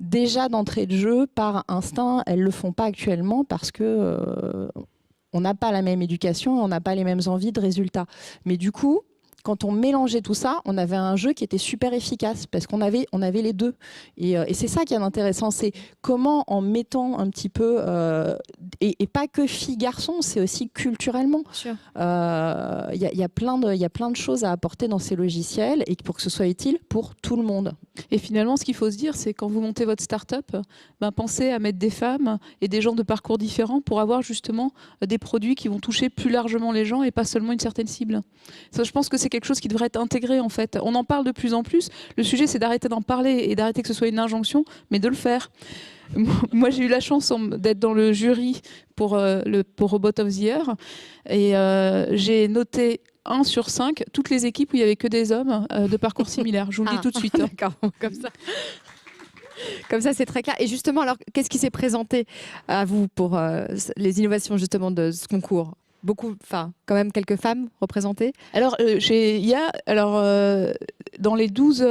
déjà, d'entrée de jeu, par instinct, elles ne le font pas actuellement parce que on n'a pas la même éducation, on n'a pas les mêmes envies de résultats. Mais du coup, quand on mélangeait tout ça, on avait un jeu qui était super efficace parce qu'on avait les deux. Et c'est ça qui est intéressant, c'est comment en mettant un petit peu, et pas que filles-garçons, c'est aussi culturellement. Il y a plein de choses à apporter dans ces logiciels et pour que ce soit utile pour tout le monde. Et finalement, ce qu'il faut se dire, c'est quand vous montez votre start-up, pensez à mettre des femmes et des gens de parcours différents pour avoir justement des produits qui vont toucher plus largement les gens et pas seulement une certaine cible. Ça, je pense que c'est quelque chose qui devrait être intégré en fait. On en parle de plus en plus. Le sujet, c'est d'arrêter d'en parler et d'arrêter que ce soit une injonction, mais de le faire. Moi, j'ai eu la chance d'être dans le jury pour Robot of the Year et j'ai noté 1 sur 5 toutes les équipes où il n'y avait que des hommes de parcours similaires. Je vous le dis tout de suite. D'accord, comme ça. Comme ça, c'est très clair. Et justement, alors, qu'est-ce qui s'est présenté à vous pour les innovations justement de ce concours? Beaucoup, enfin, quand même quelques femmes représentées. Alors, dans les 12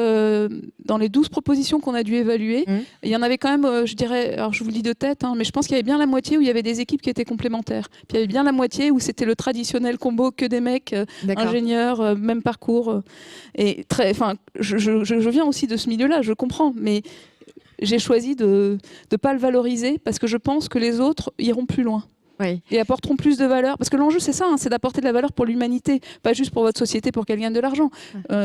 propositions qu'on a dû évaluer, il y en avait quand même, je dirais, alors je vous le dis de tête, mais je pense qu'il y avait bien la moitié où il y avait des équipes qui étaient complémentaires. Puis il y avait bien la moitié où c'était le traditionnel combo que des mecs, ingénieurs, même parcours. Et je viens aussi de ce milieu-là, je comprends, mais j'ai choisi de ne pas le valoriser parce que je pense que les autres iront plus loin. Oui. Et apporteront plus de valeur. Parce que l'enjeu, c'est ça, c'est d'apporter de la valeur pour l'humanité, pas juste pour votre société, pour qu'elle gagne de l'argent.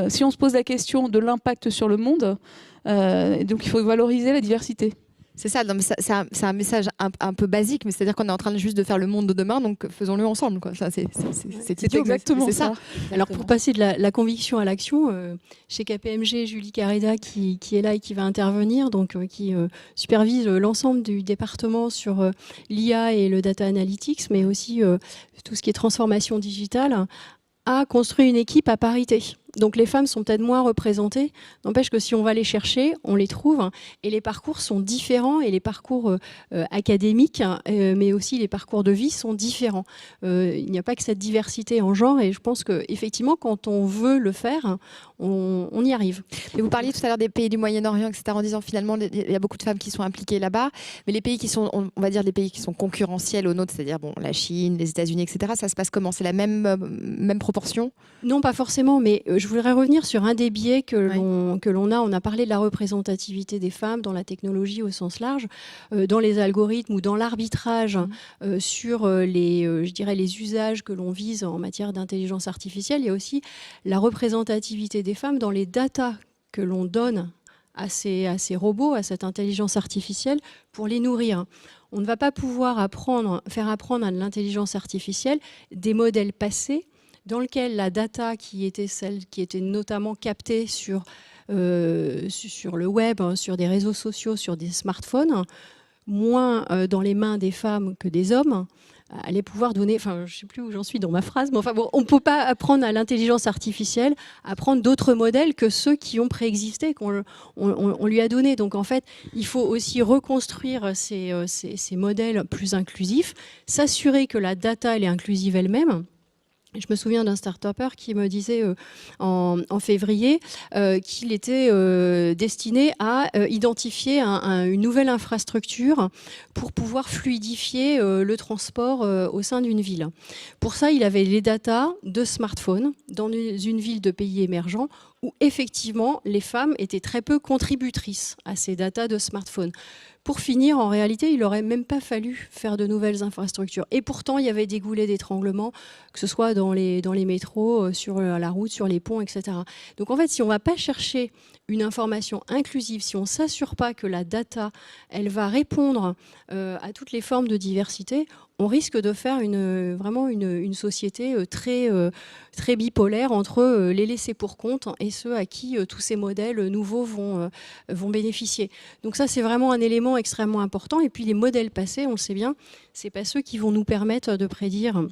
Si on se pose la question de l'impact sur le monde, donc il faut valoriser la diversité. C'est ça, non, mais c'est un message un peu basique, mais c'est-à-dire qu'on est en train juste de faire le monde de demain, donc faisons-le ensemble. Quoi. Ça, c'est idiot, exactement c'est ça. Alors pour passer de la conviction à l'action, chez KPMG, Julie Carreda qui est là et qui va intervenir, donc qui supervise l'ensemble du département sur l'IA et le data analytics, mais aussi tout ce qui est transformation digitale, a construit une équipe à parité. Donc les femmes sont peut-être moins représentées, n'empêche que si on va les chercher, on les trouve, et les parcours sont différents, et les parcours académiques, mais aussi les parcours de vie sont différents. Il n'y a pas que cette diversité en genre, et je pense qu'effectivement, quand on veut le faire, on y arrive. Et vous parliez tout à l'heure des pays du Moyen-Orient, etc., en disant finalement il y a beaucoup de femmes qui sont impliquées là-bas, mais les pays qui sont, on va dire, les pays qui sont concurrentiels aux nôtres, c'est-à-dire bon, la Chine, les États-Unis, etc., ça se passe comment? C'est la même proportion? Non, pas forcément, mais je voudrais revenir sur un des biais que l'on a. On a parlé de la représentativité des femmes dans la technologie au sens large, dans les algorithmes ou dans l'arbitrage sur je dirais, les usages que l'on vise en matière d'intelligence artificielle. Il y a aussi la représentativité des femmes dans les datas que l'on donne à ces robots, à cette intelligence artificielle pour les nourrir. On ne va pas pouvoir faire apprendre à l'intelligence artificielle des modèles passés dans lequel la data qui était celle qui était notamment captée sur le web, sur des réseaux sociaux, sur des smartphones, moins dans les mains des femmes que des hommes, allait pouvoir donner, enfin je ne sais plus où j'en suis dans ma phrase, mais enfin bon, on ne peut pas apprendre à l'intelligence artificielle à prendre d'autres modèles que ceux qui ont préexisté, qu'on lui a donné. Donc en fait, il faut aussi reconstruire ces modèles plus inclusifs, s'assurer que la data elle est inclusive elle-même. Je me souviens d'un start-upper qui me disait en février qu'il était destiné à identifier une nouvelle infrastructure pour pouvoir fluidifier le transport au sein d'une ville. Pour ça, il avait les datas de smartphones dans une ville de pays émergents où effectivement les femmes étaient très peu contributrices à ces datas de smartphones. Pour finir, en réalité, il n'aurait même pas fallu faire de nouvelles infrastructures. Et pourtant, il y avait des goulets d'étranglement, que ce soit dans les métros, sur la route, sur les ponts, etc. Donc en fait, si on ne va pas chercher une information inclusive, si on ne s'assure pas que la data, elle va répondre à toutes les formes de diversité, on risque de faire vraiment une société très bipolaire entre les laissés pour compte et ceux à qui tous ces modèles nouveaux vont bénéficier. Donc ça, c'est vraiment un élément extrêmement important. Et puis les modèles passés, on le sait bien, c'est pas ceux qui vont nous permettre de prédire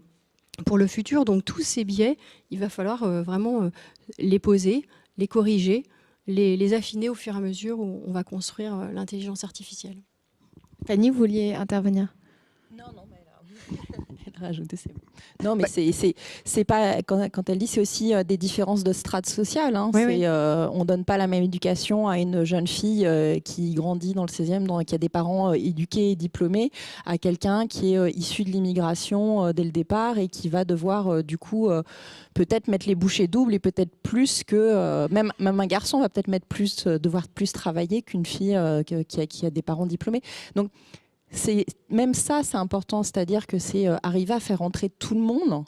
pour le futur. Donc tous ces biais, il va falloir vraiment les poser, les corriger, les affiner au fur et à mesure où on va construire l'intelligence artificielle. Fanny, vous vouliez intervenir? Non, mais elle a rajouté, c'est bon. Non, mais c'est pas, quand elle dit, c'est aussi des différences de strates sociales. Hein. Oui. On donne pas la même éducation à une jeune fille qui grandit dans le 16e, qui a des parents éduqués et diplômés, à quelqu'un qui est issu de l'immigration dès le départ et qui va devoir du coup peut-être mettre les bouchées doubles et peut-être plus que même un garçon va peut-être devoir plus travailler qu'une fille qui a des parents diplômés. Donc même ça, c'est important, c'est-à-dire que c'est arriver à faire entrer tout le monde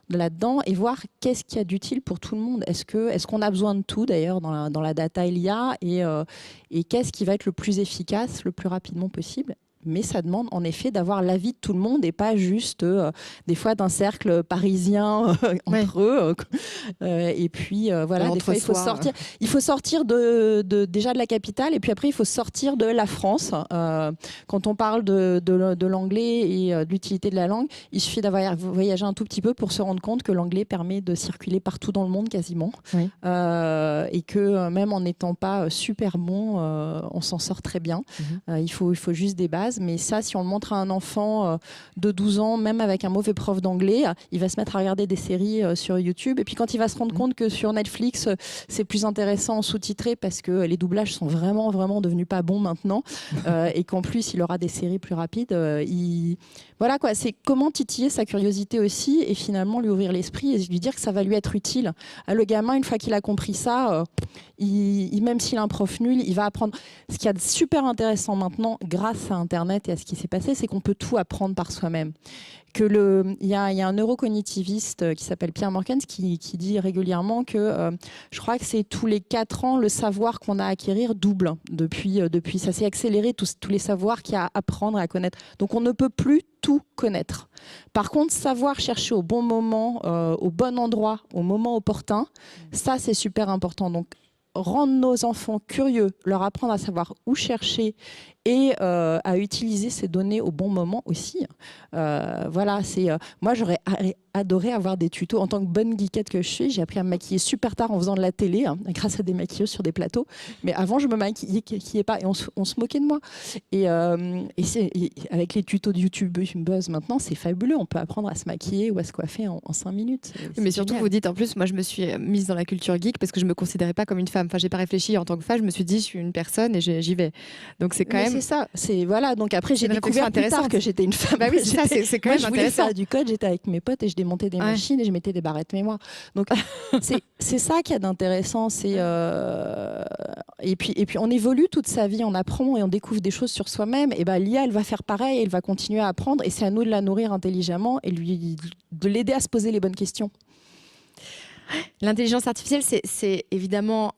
là-dedans et voir qu'est-ce qu'il y a d'utile pour tout le monde. Est-ce qu'on a besoin de tout d'ailleurs dans la data et l'IA et qu'est-ce qui va être le plus efficace le plus rapidement possible? Mais ça demande en effet d'avoir l'avis de tout le monde et pas juste des fois d'un cercle parisien entre eux. Et puis voilà, des fois il faut sortir déjà de la capitale et puis après il faut sortir de la France. Quand on parle de l'anglais et de l'utilité de la langue, il suffit d'avoir voyagé un tout petit peu pour se rendre compte que l'anglais permet de circuler partout dans le monde quasiment. Oui. Et que même en n'étant pas super bon, on s'en sort très bien. Il faut juste des bases. Mais ça, si on le montre à un enfant de 12 ans, même avec un mauvais prof d'anglais, il va se mettre à regarder des séries sur YouTube. Et puis quand il va se rendre compte que sur Netflix, c'est plus intéressant en sous-titré parce que les doublages sont vraiment, vraiment devenus pas bons maintenant. Et qu'en plus, il aura des séries plus rapides. Voilà quoi, c'est comment titiller sa curiosité aussi et finalement lui ouvrir l'esprit et lui dire que ça va lui être utile. Le gamin, une fois qu'il a compris ça, même s'il a un prof nul, il va apprendre. Ce qu'il y a de super intéressant maintenant, grâce à Internet, Internet et à ce qui s'est passé, c'est qu'on peut tout apprendre par soi-même. Il y a un neurocognitiviste qui s'appelle Pierre Morkens qui dit régulièrement que je crois que c'est tous les 4 ans, le savoir qu'on a à acquérir double. Depuis ça s'est accéléré, tous les savoirs qu'il y a à apprendre, à connaître. Donc on ne peut plus tout connaître. Par contre, savoir chercher au bon moment, au bon endroit, au moment opportun, ça c'est super important. Donc rendre nos enfants curieux, leur apprendre à savoir où chercher et à utiliser ces données au bon moment aussi. Voilà, moi j'aurais adoré avoir des tutos. En tant que bonne geekette que je suis, j'ai appris à me maquiller super tard en faisant de la télé, grâce à des maquilleuses sur des plateaux. Mais avant, je me maquillais pas et on se moquait de moi. Et avec les tutos de YouTube Buzz maintenant, c'est fabuleux. On peut apprendre à se maquiller ou à se coiffer en 5 minutes. Mais surtout, génial. vous dites, en plus, moi je me suis mise dans la culture geek parce que je me considérais pas comme une femme. Enfin, j'ai pas réfléchi en tant que femme, je me suis dit, je suis une personne et j'y vais. Donc c'est quand même. C'est ça. Voilà. Donc après, j'ai une découvert réflexion plus tard intéressante. que j'étais une femme. Bah oui, c'est ça, c'est quand Moi, même je voulais intéressant. faire du code, j'étais avec mes potes et je démontais des machines et je mettais des barrettes mémoire. Donc c'est ça qu'il y a d'intéressant. Et puis on évolue toute sa vie, on apprend et on découvre des choses sur soi-même. Et ben l'IA, elle va faire pareil, elle va continuer à apprendre et c'est à nous de la nourrir intelligemment et de l'aider à se poser les bonnes questions. L'intelligence artificielle, c'est évidemment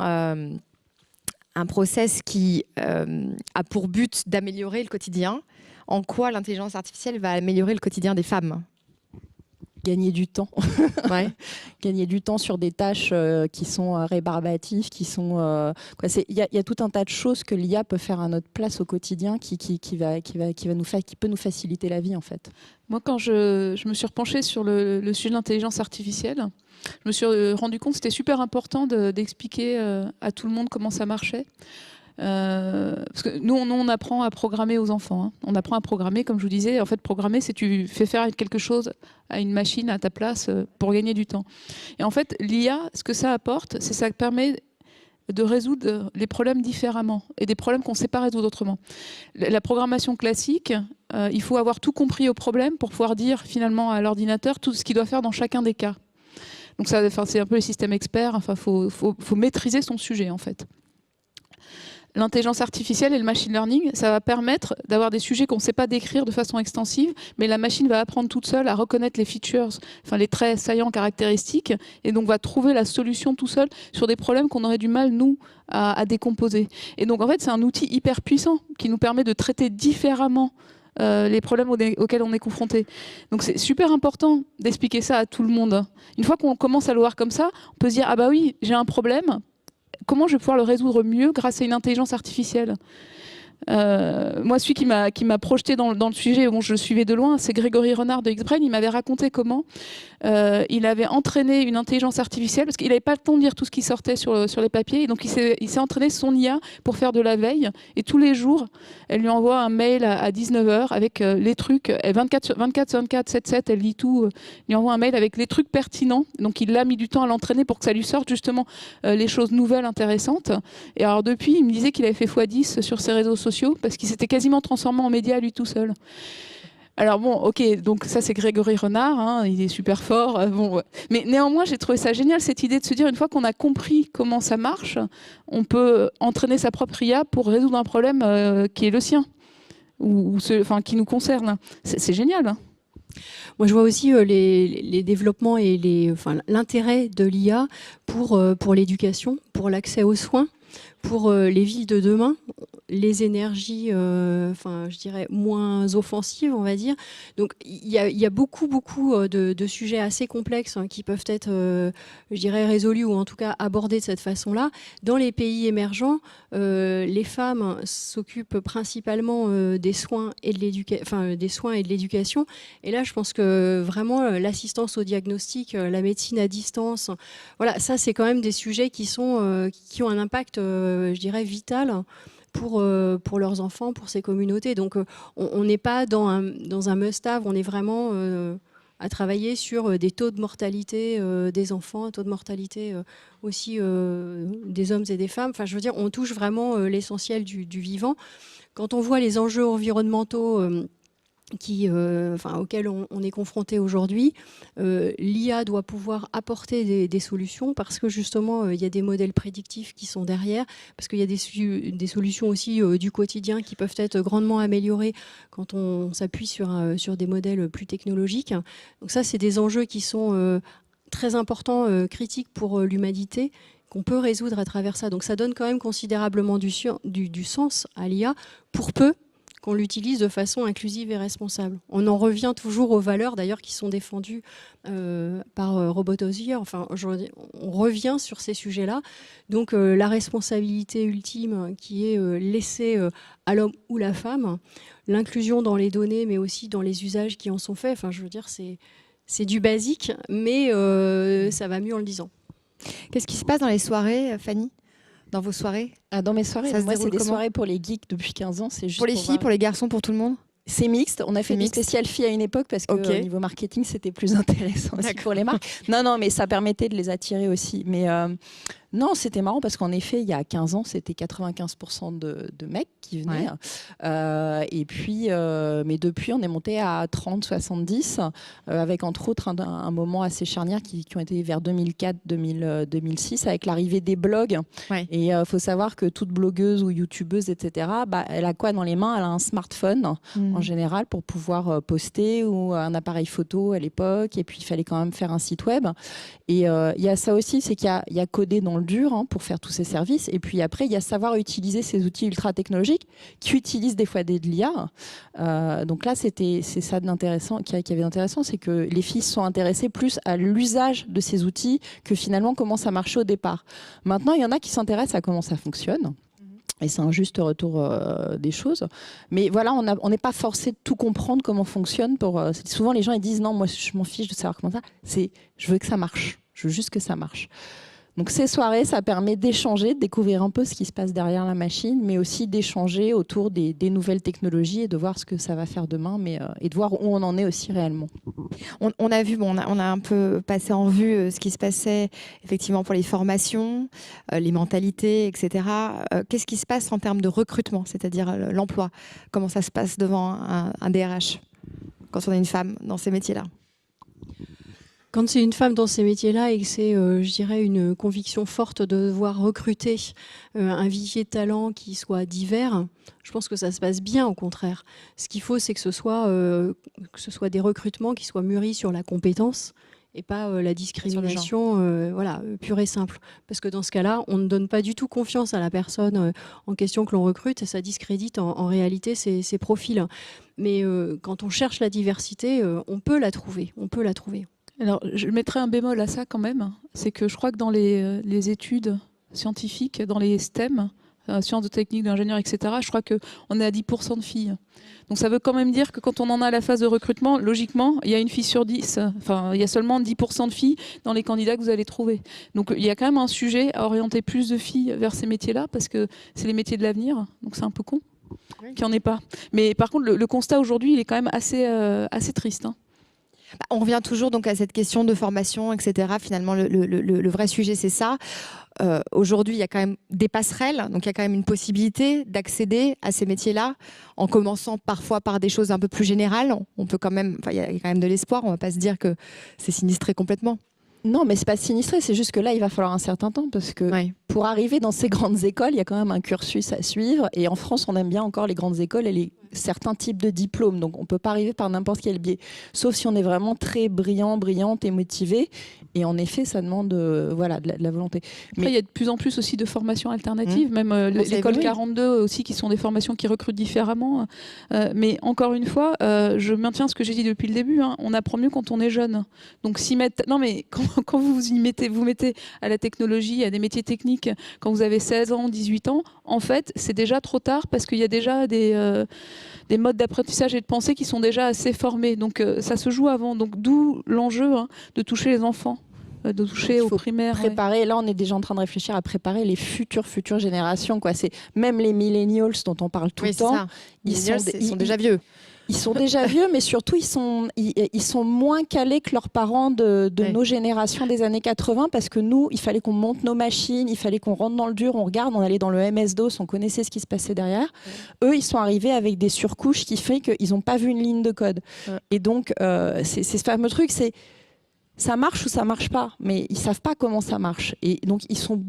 un process qui a pour but d'améliorer le quotidien. En quoi l'intelligence artificielle va améliorer le quotidien des femmes ? Gagner du temps. Ouais. Gagner du temps sur des tâches qui sont rébarbatives, qui sont... Il y a tout un tas de choses que l'IA peut faire à notre place au quotidien qui peut nous faciliter la vie, en fait. Moi, quand je me suis repenchée sur le sujet de l'intelligence artificielle, je me suis rendu compte que c'était super important d'expliquer à tout le monde comment ça marchait. Parce que nous, on apprend à programmer aux enfants. Hein. On apprend à programmer, comme je vous disais. En fait, programmer, c'est tu fais faire quelque chose à une machine à ta place pour gagner du temps. Et en fait, l'IA, ce que ça apporte, c'est que ça permet de résoudre les problèmes différemment et des problèmes qu'on ne sait pas résoudre autrement. La programmation classique, il faut avoir tout compris au problème pour pouvoir dire finalement à l'ordinateur tout ce qu'il doit faire dans chacun des cas. Donc ça, c'est un peu le système expert. Enfin, faut maîtriser son sujet en fait. L'intelligence artificielle et le machine learning, ça va permettre d'avoir des sujets qu'on ne sait pas décrire de façon extensive, mais la machine va apprendre toute seule à reconnaître les features, enfin les traits saillants caractéristiques, et donc va trouver la solution tout seul sur des problèmes qu'on aurait du mal, nous, à décomposer. Et donc en fait, c'est un outil hyper puissant qui nous permet de traiter différemment les problèmes auxquels on est confronté. Donc c'est super important d'expliquer ça à tout le monde. Une fois qu'on commence à le voir comme ça, on peut se dire « Ah bah oui, j'ai un problème ». Comment je vais pouvoir le résoudre mieux grâce à une intelligence artificielle ? Moi, celui qui m'a projeté dans le sujet, bon, je le suivais de loin, c'est Grégory Renard de X-Brain. Il m'avait raconté comment il avait entraîné une intelligence artificielle, parce qu'il n'avait pas le temps de lire tout ce qui sortait sur les papiers, et donc il s'est entraîné son IA pour faire de la veille, et tous les jours, elle lui envoie un mail à 19h avec les trucs, 24 sur 24, 7, elle lit tout, lui envoie un mail avec les trucs pertinents, donc il a mis du temps à l'entraîner pour que ça lui sorte justement les choses nouvelles, intéressantes. Et alors depuis, il me disait qu'il avait fait x10 sur ses réseaux sociaux, parce qu'il s'était quasiment transformé en média lui tout seul. Alors bon, ok, donc ça c'est Grégory Renard, hein, il est super fort. Bon, ouais. Mais néanmoins, j'ai trouvé ça génial, cette idée de se dire, une fois qu'on a compris comment ça marche, on peut entraîner sa propre IA pour résoudre un problème qui est le sien, enfin, qui nous concerne. C'est génial. Hein. Moi, je vois aussi les développements et l'intérêt de l'IA pour l'éducation, pour l'accès aux soins, pour les villes de demain, les énergies, je dirais, moins offensives, on va dire. Donc, il y a beaucoup de sujets assez complexes qui peuvent être, je dirais, résolus ou en tout cas abordés de cette façon-là. Dans les pays émergents, les femmes s'occupent principalement des soins et de l'éducation. Et là, je pense que vraiment l'assistance au diagnostic, la médecine à distance, voilà, ça c'est quand même des sujets qui ont un impact, je dirais, vital pour leurs enfants, pour ces communautés. Donc on n'est pas dans un must-have, on est vraiment à travailler sur des taux de mortalité des enfants, un taux de mortalité aussi des hommes et des femmes. Enfin, je veux dire, on touche vraiment l'essentiel du vivant. Quand on voit les enjeux environnementaux auxquelles on est confronté aujourd'hui. L'IA doit pouvoir apporter des solutions parce que justement, il y a des modèles prédictifs qui sont derrière, parce qu'il y a des solutions aussi du quotidien qui peuvent être grandement améliorées quand on s'appuie sur des modèles plus technologiques. Donc ça, c'est des enjeux qui sont très importants, critiques pour l'humanité, qu'on peut résoudre à travers ça. Donc ça donne quand même considérablement du sens à l'IA, pour peu qu'on l'utilise de façon inclusive et responsable. On en revient toujours aux valeurs, d'ailleurs, qui sont défendues par Robotosia. Enfin, on revient sur ces sujets-là. Donc, la responsabilité ultime qui est laissée à l'homme ou la femme, l'inclusion dans les données, mais aussi dans les usages qui en sont faits. Enfin, je veux dire, c'est du basique, mais ça va mieux en le disant. Qu'est-ce qui se passe dans les soirées, Fanny ? Dans vos soirées ? Dans mes soirées, moi, c'est des soirées pour les geeks depuis 15 ans. C'est juste pour les filles, pour les garçons, pour tout le monde ? C'est mixte. On a fait des spéciales filles à une époque parce que au niveau marketing, c'était plus intéressant aussi pour les marques. Non, mais ça permettait de les attirer aussi. Mais non, c'était marrant parce qu'en effet, il y a 15 ans, c'était 95% de mecs qui venaient. Et puis, mais depuis, on est monté à 30, 70, avec entre autres un moment assez charnière qui ont été vers 2004, 2006, avec l'arrivée des blogs. Et il faut savoir que toute blogueuse ou youtubeuse, etc., elle a quoi dans les mains ? Elle a un smartphone en général pour pouvoir poster, ou un appareil photo à l'époque. Et puis, il fallait quand même faire un site web. Et il y a ça aussi, c'est qu'il y a codé dans le dur pour faire tous ces services. Et puis après, il y a savoir utiliser ces outils ultra technologiques qui utilisent des fois de l'IA. Donc là, c'est ça d'intéressant, qui avait d'intéressant, c'est que les filles sont intéressées plus à l'usage de ces outils que finalement comment ça marchait au départ. Maintenant, il y en a qui s'intéressent à comment ça fonctionne. Et c'est un juste retour des choses. Mais voilà, on n'est pas forcé de tout comprendre comment fonctionne. Souvent, les gens ils disent non, moi je m'en fiche de savoir comment ça. Je veux que ça marche. Je veux juste que ça marche. Donc ces soirées, ça permet d'échanger, de découvrir un peu ce qui se passe derrière la machine, mais aussi d'échanger autour des nouvelles technologies et de voir ce que ça va faire demain, et de voir où on en est aussi réellement. On a vu, on a un peu passé en vue ce qui se passait effectivement pour les formations, les mentalités, etc. Qu'est-ce qui se passe en termes de recrutement, c'est-à-dire l'emploi ? Comment ça se passe devant un DRH quand on est une femme dans ces métiers-là ? Quand c'est une femme dans ces métiers-là et que c'est, je dirais, une conviction forte de devoir recruter un vivier de talents qui soit divers, je pense que ça se passe bien, au contraire. Ce qu'il faut, c'est que ce soit des recrutements qui soient mûris sur la compétence et pas la discrimination pure et simple. Parce que dans ce cas-là, on ne donne pas du tout confiance à la personne en question que l'on recrute et ça discrédite en réalité ses profils. Mais quand on cherche la diversité, on peut la trouver. Alors, je mettrais un bémol à ça quand même. C'est que je crois que dans les études scientifiques, dans les STEM, sciences de technique, d'ingénieur, etc., je crois qu'on est à 10% de filles. Donc ça veut quand même dire que quand on en a à la phase de recrutement, logiquement, il y a une fille sur 10. Enfin, il y a seulement 10% de filles dans les candidats que vous allez trouver. Donc il y a quand même un sujet à orienter plus de filles vers ces métiers-là, parce que c'est les métiers de l'avenir. Donc c'est un peu con qu'il n'y en ait pas. Mais par contre, le constat aujourd'hui, il est quand même assez triste. On revient toujours donc à cette question de formation, etc. Finalement, le vrai sujet, c'est ça. Aujourd'hui, il y a quand même des passerelles, donc il y a quand même une possibilité d'accéder à ces métiers-là, en commençant parfois par des choses un peu plus générales. On peut quand même, il y a quand même de l'espoir. On ne va pas se dire que c'est sinistré complètement. Non, mais c'est pas sinistré, c'est juste que là, il va falloir un certain temps parce que pour arriver dans ces grandes écoles, il y a quand même un cursus à suivre. Et en France, on aime bien encore les grandes écoles et certains types de diplômes. Donc, on ne peut pas arriver par n'importe quel biais, sauf si on est vraiment très brillant, brillante et motivé. Et en effet, ça demande de la volonté. Mais il y a de plus en plus aussi de formations alternatives, même l'école 42 aussi, qui sont des formations qui recrutent différemment. Mais encore une fois, je maintiens ce que j'ai dit depuis le début. On apprend mieux quand on est jeune. Donc, non, mais quand vous mettez à la technologie, à des métiers techniques, quand vous avez 16 ans, 18 ans, en fait, c'est déjà trop tard parce qu'il y a déjà des modes d'apprentissage et de pensée qui sont déjà assez formés. Donc, ça se joue avant. Donc, d'où l'enjeu de toucher les enfants, de toucher aux primaires. Préparer, là, on est déjà en train de réfléchir à préparer les futures générations. C'est même les millennials dont on parle tout le temps. Ils sont déjà vieux. Ils sont déjà vieux, mais surtout, ils sont moins calés que leurs parents de nos générations des années 80, parce que nous, il fallait qu'on monte nos machines, il fallait qu'on rentre dans le dur, on regarde, on allait dans le MS-DOS, on connaissait ce qui se passait derrière. Eux, ils sont arrivés avec des surcouches qui fait qu'ils n'ont pas vu une ligne de code. Et donc, c'est ce fameux truc, c'est ça marche ou ça marche pas, mais ils savent pas comment ça marche. Et donc, ils sont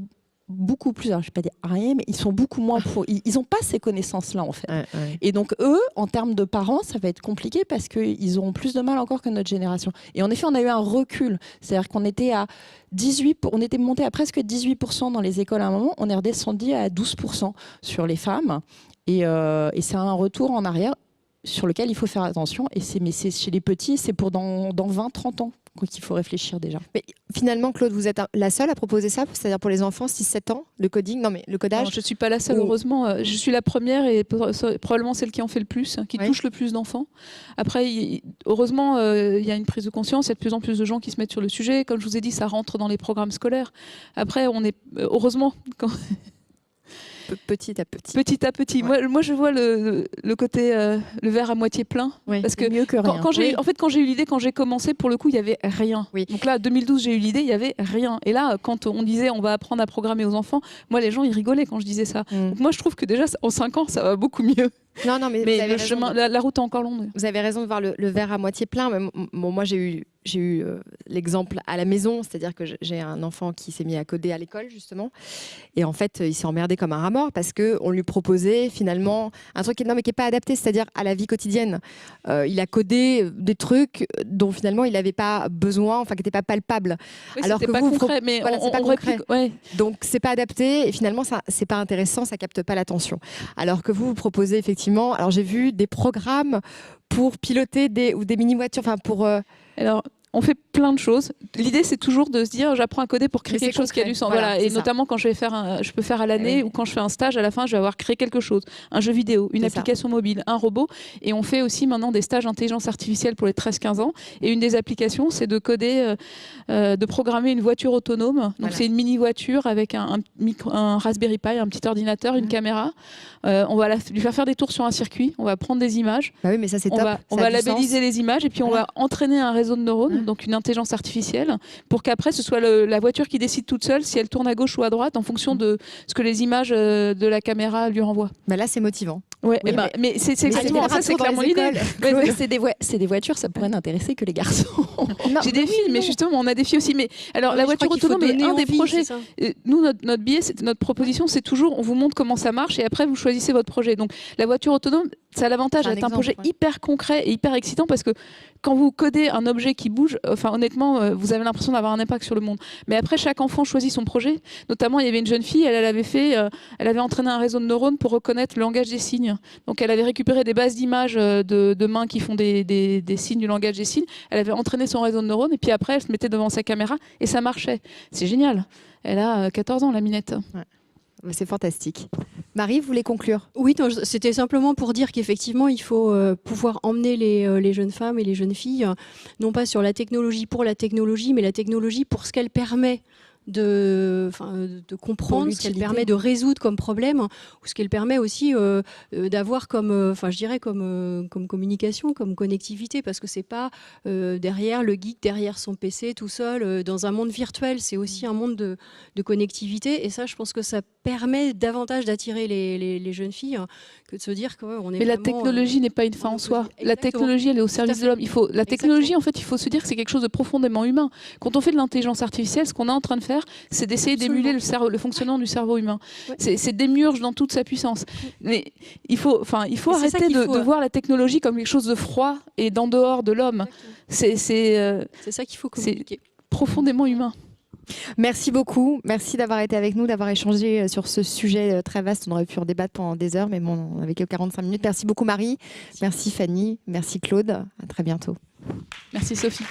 beaucoup plus, alors je ne vais pas dire rien, mais ils sont beaucoup moins ils n'ont pas ces connaissances-là en fait. Et donc eux, en termes de parents, ça va être compliqué parce qu'ils auront plus de mal encore que notre génération. Et en effet, on a eu un recul, c'est-à-dire qu'on était à 18, on était monté à presque 18% dans les écoles à un moment, on est redescendu à 12% sur les femmes, et c'est un retour en arrière sur lequel il faut faire attention. Mais c'est chez les petits, c'est pour dans 20-30 ans qu'il faut réfléchir déjà. Mais finalement, Claude, vous êtes la seule à proposer ça, c'est-à-dire pour les enfants 6-7 ans, le coding, non mais le codage. Non, je ne suis pas la seule, heureusement. Je suis la première et probablement celle qui en fait le plus, qui touche le plus d'enfants. Après, heureusement, il y a une prise de conscience, il y a de plus en plus de gens qui se mettent sur le sujet. Comme je vous ai dit, ça rentre dans les programmes scolaires. Après, on est heureusement... Petit à petit. Petit à petit. Moi, je vois le côté le verre à moitié plein. Parce que mieux que rien. Quand j'ai eu l'idée, quand j'ai commencé, pour le coup, il y avait rien. Donc là, 2012, j'ai eu l'idée, il y avait rien. Et là, quand on disait on va apprendre à programmer aux enfants, moi, les gens, ils rigolaient quand je disais ça. Donc moi, je trouve que déjà, en 5 ans, ça va beaucoup mieux. Non, mais le chemin, la route est encore longue. Vous avez raison de voir le verre à moitié plein. Mais moi, j'ai eu l'exemple à la maison, c'est-à-dire que j'ai un enfant qui s'est mis à coder à l'école, justement. Et en fait, il s'est emmerdé comme un rat mort parce qu'on lui proposait finalement un truc qui n'est pas adapté, c'est-à-dire à la vie quotidienne. Il a codé des trucs dont finalement il n'avait pas besoin, enfin qui n'étaient pas palpables. Alors que pas concret, mais voilà, c'est pas concret. Donc, c'est pas adapté et finalement, c'est pas intéressant, ça capte pas l'attention. Alors que vous proposez effectivement, alors j'ai vu des programmes pour piloter des mini-voitures, enfin pour... Alors, on fait plein de choses. L'idée, c'est toujours de se dire, j'apprends à coder pour créer quelque chose qui a du sens. Voilà. Et notamment quand je peux faire à l'année ou quand je fais un stage, à la fin, je vais avoir créé quelque chose. Un jeu vidéo, une application mobile, un robot. Et on fait aussi maintenant des stages intelligence artificielle pour les 13-15 ans. Et une des applications, c'est de coder, de programmer une voiture autonome. Donc, c'est une mini-voiture avec un Raspberry Pi, un petit ordinateur, une caméra. On va lui faire des tours sur un circuit. On va prendre des images. Bah oui, mais ça, c'est top. On va labelliser les images et puis on va entraîner un réseau de neurones. Donc une intelligence artificielle, pour qu'après ce soit la voiture qui décide toute seule si elle tourne à gauche ou à droite en fonction de ce que les images de la caméra lui renvoient. Bah là, c'est motivant. Mais c'est exactement ça, c'est clairement l'idée. C'est des voitures, ça pourrait n'intéresser que les garçons. J'ai des filles, mais justement, on a des filles aussi. Mais alors, la voiture autonome est un des projets. Nous, notre biais, notre proposition, c'est toujours, on vous montre comment ça marche et après, vous choisissez votre projet. Donc, la voiture autonome, ça a l'avantage d'être un projet hyper concret et hyper excitant parce que quand vous codez un objet qui bouge, enfin honnêtement, vous avez l'impression d'avoir un impact sur le monde. Mais après, chaque enfant choisit son projet. Notamment, il y avait une jeune fille, elle avait entraîné un réseau de neurones pour reconnaître le langage des signes. Donc, elle avait récupéré des bases d'images de mains qui font des signes du langage des signes. Elle avait entraîné son réseau de neurones et puis après, elle se mettait devant sa caméra et ça marchait. C'est génial. Elle a 14 ans, la minette. C'est fantastique. Marie, vous voulez conclure? Oui, c'était simplement pour dire qu'effectivement, il faut pouvoir emmener les jeunes femmes et les jeunes filles, non pas sur la technologie pour la technologie, mais la technologie pour ce qu'elle permet de comprendre, ce qu'elle permet de résoudre comme problème, ou ce qu'elle permet aussi d'avoir comme communication, comme connectivité, parce que c'est pas derrière le geek, derrière son PC tout seul, dans un monde virtuel, c'est aussi un monde de connectivité, et ça, je pense que ça permet davantage d'attirer les jeunes filles que de se dire qu'on est Mais la technologie n'est pas une fin en soi. Exactement. La technologie, elle est au service de l'homme. La technologie, en fait, il faut se dire que c'est quelque chose de profondément humain. Quand on fait de l'intelligence artificielle, ce qu'on est en train de faire, c'est d'essayer d'émuler le fonctionnement du cerveau humain. C'est démiurge dans toute sa puissance. Mais il faut arrêter de voir la technologie comme quelque chose de froid et d'en dehors de l'homme. C'est ça qu'il faut communiquer. C'est profondément humain. Merci beaucoup. Merci d'avoir été avec nous, d'avoir échangé sur ce sujet très vaste. On aurait pu en débattre pendant des heures, mais bon, on n'avait que 45 minutes. Merci beaucoup Marie. Merci Fanny. Merci Claude. À très bientôt. Merci Sophie.